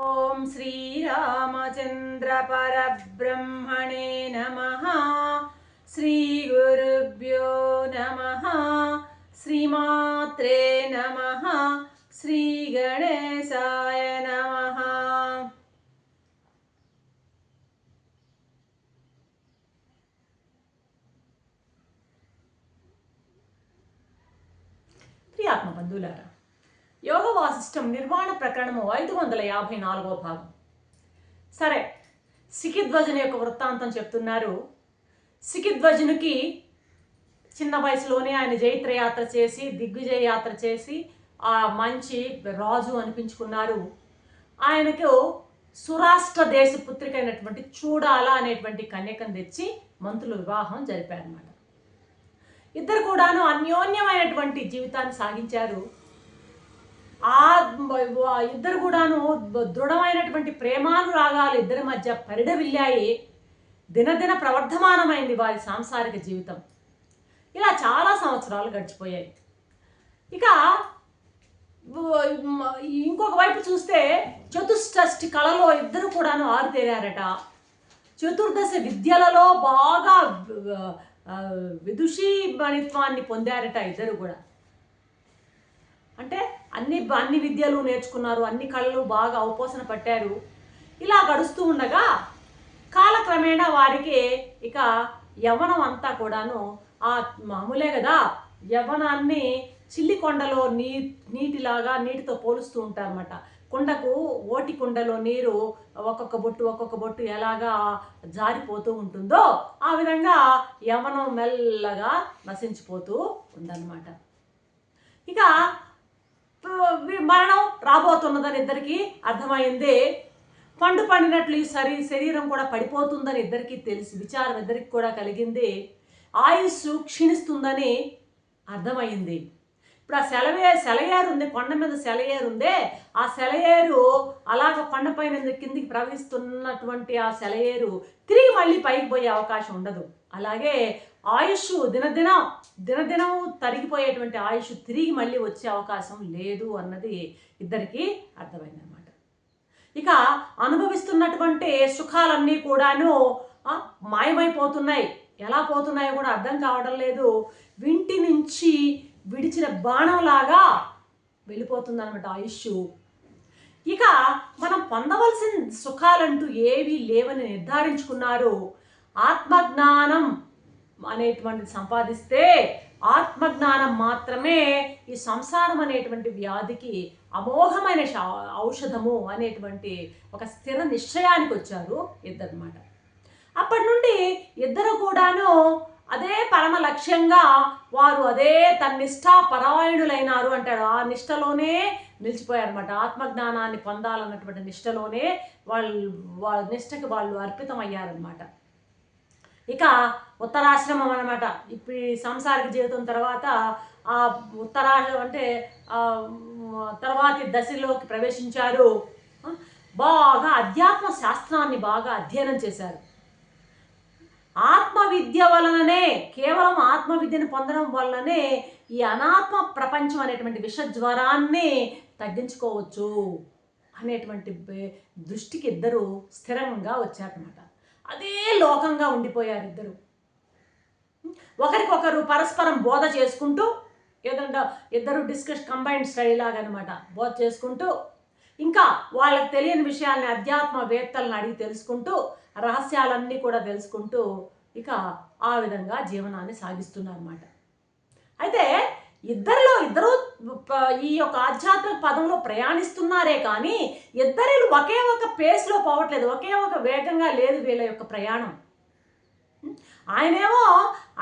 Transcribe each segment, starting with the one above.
ओम श्री रामचंद्र परब्रह्मणे नमः। श्री गुरुभ्यो नमः। श्रीमात्रे नमः। श्री गणेशाय नमः। ప్రియాత్మ బంధువులారా, యోగ వాసిష్టం నిర్వాణ ప్రకరణము 554వ భాగం. సరే, సికిధ్వజుని యొక్క వృత్తాంతం చెప్తున్నారు. సికిధ్వజునికి చిన్న వయసులోనే ఆయన జైత్రయాత్ర చేసి దిగ్విజయ యాత్ర చేసి ఆ మంచి రాజు అనిపించుకున్నారు. ఆయనకు సురాష్ట్ర దేశ పుత్రిక అయినటువంటి చూడాల అనేటువంటి కన్యకను తెచ్చి మంత్రుల వివాహం జరిపారన్నమాట. ఇద్దరు కూడాను అన్యోన్యమైనటువంటి జీవితాన్ని సాగించారు. ఇద్దరు కూడాను దృఢమైనటువంటి ప్రేమానురాగాలు ఇద్దరి మధ్య పరిడవిల్లాయి. దినదిన ప్రవర్ధమానమైంది వారి సాంసారిక జీవితం. ఇలా చాలా సంవత్సరాలు గడిచిపోయాయి. ఇక ఇంకొక వైపు చూస్తే చతుష్షష్టి కళలో ఇద్దరు కూడాను ఆరుతేరారట. చతుర్దశ విద్యలలో బాగా విదుషీమణిత్వాన్ని పొందారట ఇద్దరు కూడా. అంటే అన్ని విద్యలు నేర్చుకున్నారు, అన్ని కళలు బాగా అవపోసన పట్టారు. ఇలా గడుస్తూ ఉండగా కాలక్రమేణా వారికి ఇక యవ్వనం అంతా కూడాను ఆ మామూలే కదా, యవ్వనాన్ని చిల్లి కొండలో నీటిలాగా నీటితో పోలుస్తూ ఉంటారన్నమాట. కుండకు ఓటి కుండలో నీరు ఒక్కొక్క బొట్టు ఎలాగా జారిపోతూ ఉంటుందో ఆ విధంగా యవ్వనం మెల్లగా నశించిపోతూ ఉందన్నమాట. ఇక మరణం రాబోతున్నదని ఇద్దరికి అర్థమైంది. పండినట్లు ఈ శరీరం కూడా పడిపోతుందని ఇద్దరికి తెలిసి విచారం ఇద్దరికి కూడా కలిగింది. ఆయుస్సు క్షీణిస్తుందని అర్థమైంది. ఇప్పుడు ఆ సెలయేరు ఉంది, కొండ మీద సెలయేరు ఉందే, ఆ సెలయేరు అలాగ కొండపైన కిందికి ప్రవహిస్తున్నటువంటి ఆ సెలయేరు తిరిగి మళ్ళీ పైకి పోయే అవకాశం ఉండదు. అలాగే ఆయుష్ దినదినం తరిగిపోయేటువంటి ఆయుష్ తిరిగి మళ్ళీ వచ్చే అవకాశం లేదు అన్నది ఇద్దరికి అర్థమైందన్నమాట. ఇక అనుభవిస్తున్నటువంటి సుఖాలన్నీ కూడాను మాయమైపోతున్నాయి. ఎలా పోతున్నాయో కూడా అర్థం కావడం లేదు. వింటి నుంచి విడిచిన బాణంలాగా వెళ్ళిపోతుంది అన్నమాట ఆయుష్. ఇక మనం పొందవలసిన సుఖాలంటూ ఏవీ లేవని నిర్ధారించుకున్నారు. ఆత్మజ్ఞానం అనేటువంటిది సంపాదిస్తే ఆత్మజ్ఞానం మాత్రమే ఈ సంసారం అనేటువంటి వ్యాధికి అమోఘమైన ఔషధము అనేటువంటి ఒక స్థిర నిశ్చయానికి వచ్చారు ఇద్దరన్నమాట. అప్పటి నుండి ఇద్దరు కూడాను అదే పరమ లక్ష్యంగా వారు అదే తన్నిష్టా పరాయణులైనారు అంటాడు. ఆ నిష్టలోనే నిలిచిపోయారన్నమాట. ఆత్మజ్ఞానాన్ని పొందాలన్నటువంటి నిష్టలోనే వాళ్ళ నిష్టకి వాళ్ళు అర్పితం అయ్యారన్నమాట. ఇక ఉత్తరాశ్రమం అన్నమాట. ఇప్పుడు సంసారిక జీవితం తర్వాత ఆ అంటే తర్వాతి దశలోకి ప్రవేశించారు. బాగా అధ్యాత్మ శాస్త్రాన్ని బాగా అధ్యయనం చేశారు. ఆత్మవిద్య వలననే, కేవలం ఆత్మవిద్యను పొందడం వల్లనే ఈ అనాత్మ ప్రపంచం అనేటువంటి విషజ్వరాన్ని తగ్గించుకోవచ్చు అనేటువంటి దృష్టికి ఇద్దరు స్థిరంగా వచ్చారన్నమాట. అదే లోకంగా ఉండిపోయారు ఇద్దరు. ఒకరికొకరు పరస్పరం బోధ చేసుకుంటూ, ఏదంటే ఇద్దరు కంబైన్డ్ స్టడీ లాగా అనమాట, బోధ చేసుకుంటూ, ఇంకా వాళ్ళకి తెలియని విషయాల్ని అధ్యాత్మవేత్తలను అడిగి తెలుసుకుంటూ, రహస్యాలన్నీ కూడా తెలుసుకుంటూ ఇక ఆ విధంగా జీవనాన్ని సాగిస్తున్నారన్నమాట. అయితే ఇద్దరు ఈ యొక్క ఆధ్యాత్మిక పదంలో ప్రయాణిస్తున్నారే కానీ ఇద్దరు ఒకే ఒక పేస్లో పోవట్లేదు, ఒకే ఒక వేగంగా లేదు వీళ్ళ యొక్క ప్రయాణం. ఆయనేమో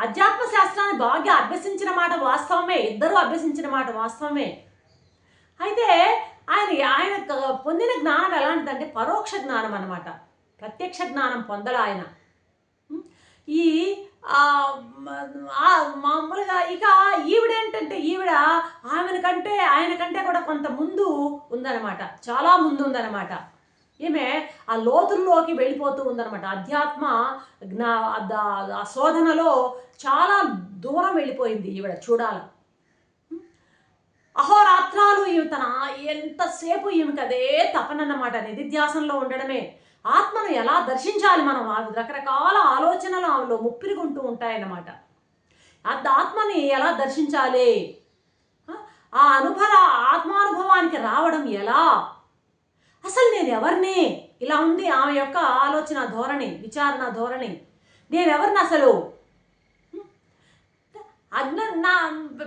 అధ్యాత్మ శాస్త్రాన్ని బాగా అభ్యసించిన మాట వాస్తవమే, ఇద్దరు అభ్యసించిన మాట వాస్తవమే. అయితే ఆయన పొందిన జ్ఞానం ఎలాంటిదంటే పరోక్ష జ్ఞానం అన్నమాట. ప్రత్యక్ష జ్ఞానం పొందల ఆయన. ఈ మామూలుగా ఇక ఈవిడేంటంటే ఆయన కంటే కూడా కొంత ముందు ఉందన్నమాట, చాలా ముందు ఉందన్నమాట. ఈమె ఆ లోతుల్లోకి వెళ్ళిపోతూ ఉందన్నమాట. అధ్యాత్మ శోధనలో చాలా దూరం వెళ్ళిపోయింది ఈవిడ చూడాలి. అహోరాత్రాలు ఈమె ఎంతసేపు ఈమెకి అదే తపనన్నమాట, నిధిధ్యాసంలో ఉండడమే. ఆత్మను ఎలా దర్శించాలి మనం, రకరకాల ఆలోచనలు ఆమెలో ముప్పిరిగుంటూ ఉంటాయన్నమాట. ఆత్మని ఎలా దర్శించాలి, ఆ ఆత్మానుభవానికి రావడం ఎలా, అసలు నేను ఎవరిని, ఇలా ఉంది ఆమె యొక్క ఆలోచన ధోరణి, విచారణ ధోరణి. నేనెవరిని అసలు, నా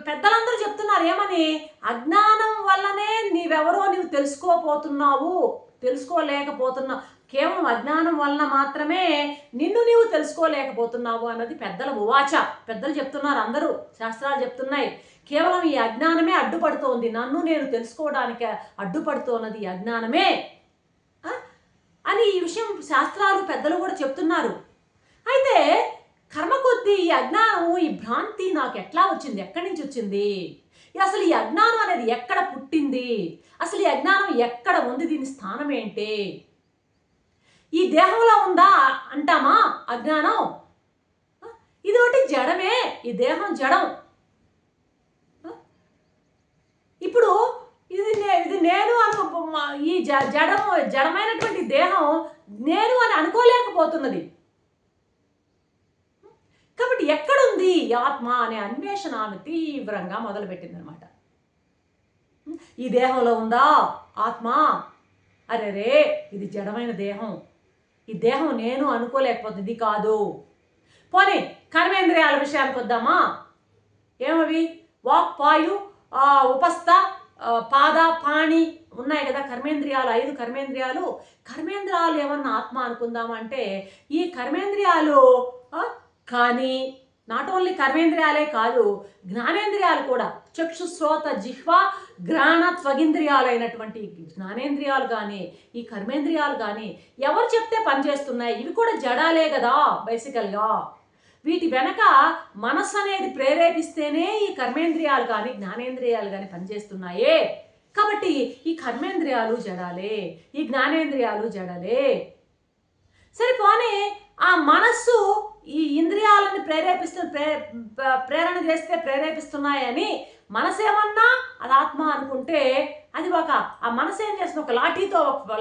పెద్దలందరూ చెప్తున్నారు ఏమని, అజ్ఞానం వల్లనే నీవెవరో నీవు తెలుసుకోలేకపోతున్నావు, కేవలం అజ్ఞానం వలన మాత్రమే నిన్ను నీవు తెలుసుకోలేకపోతున్నావు అన్నది పెద్దల ఉవాచ. పెద్దలు చెప్తున్నారు, అందరూ శాస్త్రాలు చెప్తున్నాయి. కేవలం ఈ అజ్ఞానమే అడ్డుపడుతోంది, నన్ను నేను తెలుసుకోవడానికి అడ్డుపడుతోన్నది ఈ అజ్ఞానమే అని ఈ విషయం శాస్త్రాలు పెద్దలు కూడా చెప్తున్నారు. అయితే కర్మ కొద్దీ ఈ అజ్ఞానం, ఈ భ్రాంతి నాకు ఎట్లా వచ్చింది, ఎక్కడి నుంచి వచ్చింది, అసలు ఈ అజ్ఞానం అనేది ఎక్కడ పుట్టింది, అసలు ఈ అజ్ఞానం ఎక్కడ ఉంది, దీని స్థానం ఏంటి, ఈ దేహంలో ఉందా అంటామా అజ్ఞానం, ఇది ఒకటి జడమే, ఈ దేహం జడం. ఇప్పుడు ఇది నేను ఈ జడమైనటువంటి దేహం నేను అని అనుకోలేకపోతున్నది. కాబట్టి ఎక్కడుంది ఈ ఆత్మ అనే అన్వేషణ ఆమె తీవ్రంగా మొదలుపెట్టిందనమాట. ఈ దేహంలో ఉందా ఆత్మ, అరే ఇది జడమైన దేహం, ఈ దేహం నేను అనుకోలేకపోతుంది, ఇది కాదు. పోనీ కర్మేంద్రియాల విషయానికి వద్దామా. ఏమవి, వాక్, పాయు, ఉపస్థ, పాద, పాణి ఉన్నాయి కదా కర్మేంద్రియాలు, 5 కర్మేంద్రియాలు. కర్మేంద్రియాలు ఏమన్నా ఆత్మ అనుకుందామా అంటే, ఈ కర్మేంద్రియాలు కానీ నాట్ ఓన్లీ కర్మేంద్రియాలే కాదు, జ్ఞానేంద్రియాలు కూడా, చక్షు, శ్రోత, జిహ్వ, ఘ్రాణ, త్వగింద్రియాలైనటువంటి జ్ఞానేంద్రియాలు కానీ ఈ కర్మేంద్రియాలు కానీ ఎవరు చెప్తే పనిచేస్తున్నాయి, ఇవి కూడా జడాలే కదా బేసికల్గా. వీటి వెనక మనస్సు అనేది ప్రేరేపిస్తేనే ఈ కర్మేంద్రియాలు కానీ జ్ఞానేంద్రియాలు కానీ పనిచేస్తున్నాయే. కాబట్టి ఈ కర్మేంద్రియాలు జడాలే, ఈ జ్ఞానేంద్రియాలు జడాలే. సరే పోనీ ఆ మనస్సు ఈ ఇంద్రియాలను ప్రేరణ చేస్తే ప్రేరేపిస్తున్నాయని మనసేమన్నా అది ఆత్మ అనుకుంటే, అది ఆ మనసు ఏం చేస్తుంది, ఒక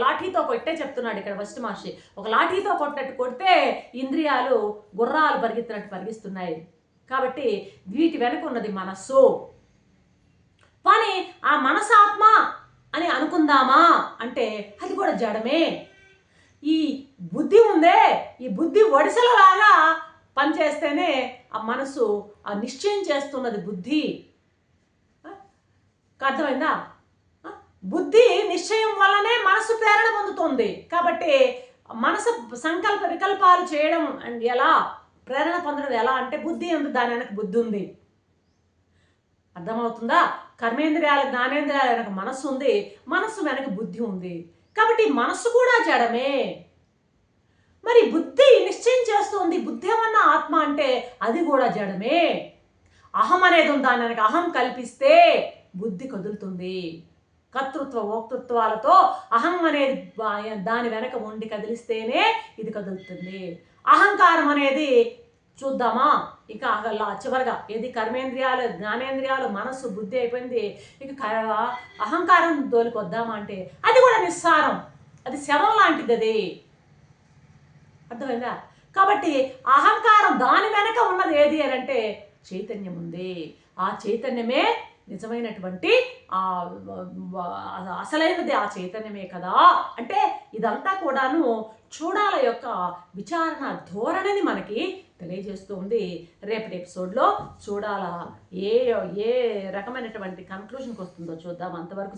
లాఠీతో కొట్టే చెప్తున్నాడు ఇక్కడ వశిష్ఠ మహర్షి. ఒక లాఠీతో కొడితే ఇంద్రియాలు గుర్రాలు పరిగెత్తినట్టు పరిగిస్తున్నాయి. కాబట్టి వీటి వెనుక ఉన్నది మనస్సు. కానీ ఆ మనసు ఆత్మ అని అనుకుందామా అంటే అది కూడా జడమే. ఈ బుద్ధి ఉందే, ఈ బుద్ధి ఒడిసెలలాగా పనిచేస్తేనే ఆ మనసు ఆ నిశ్చయం చేస్తున్నది బుద్ధి. అర్థమైందా? బుద్ధి నిశ్చయం వల్లనే మనసు ప్రేరణ పొందుతుంది. కాబట్టి మనసు సంకల్ప వికల్పాలు చేయడం ఎలా, ప్రేరణ పొందడం ఎలా అంటే బుద్ధి ఉంది, దాని వెనక బుద్ధి ఉంది. అర్థమవుతుందా? కర్మేంద్రియాలు, జ్ఞానేంద్రియాలు వెనక మనస్సు ఉంది, మనస్సు వెనక బుద్ధి ఉంది. కాబట్టి మనస్సు కూడా జడమే. మరి బుద్ధి నిశ్చయం చేస్తుంది, బుద్ధి ఏమన్నా ఆత్మ అంటే అది కూడా జడమే. అహం అనేది ఉంది, దాని వెనక అహం కల్పిస్తే బుద్ధి కదులుతుంది. కర్తృత్వ భోక్తృత్వాలతో అహం అనేది దాని వెనక ఉండి కదిలిస్తేనే ఇది కదులుతుంది. అహంకారం అనేది చూద్దామా, ఇక చివరిగా ఏది కర్మేంద్రియాలు, జ్ఞానేంద్రియాలు, మనస్సు, బుద్ధి అయిపోయింది. ఇక అహంకారం దోలికొద్దామా అంటే అది కూడా నిస్సారం, అది శవం లాంటిది. అది అర్థమైందా? కాబట్టి అహంకారం దాని వెనక ఉన్నది ఏది అని అంటే చైతన్యం ఉంది. ఆ చైతన్యమే నిజమైనటువంటి అసలైనది, ఆ చైతన్యమే కదా. అంటే ఇదంతా కూడాను చూడాల యొక్క విచారణ ధోరణిని మనకి తెలియజేస్తుంది. రేపటి ఎపిసోడ్లో చూడాల ఏ రకమైనటువంటి కన్క్లూషన్కి వస్తుందో చూద్దాం. అంతవరకు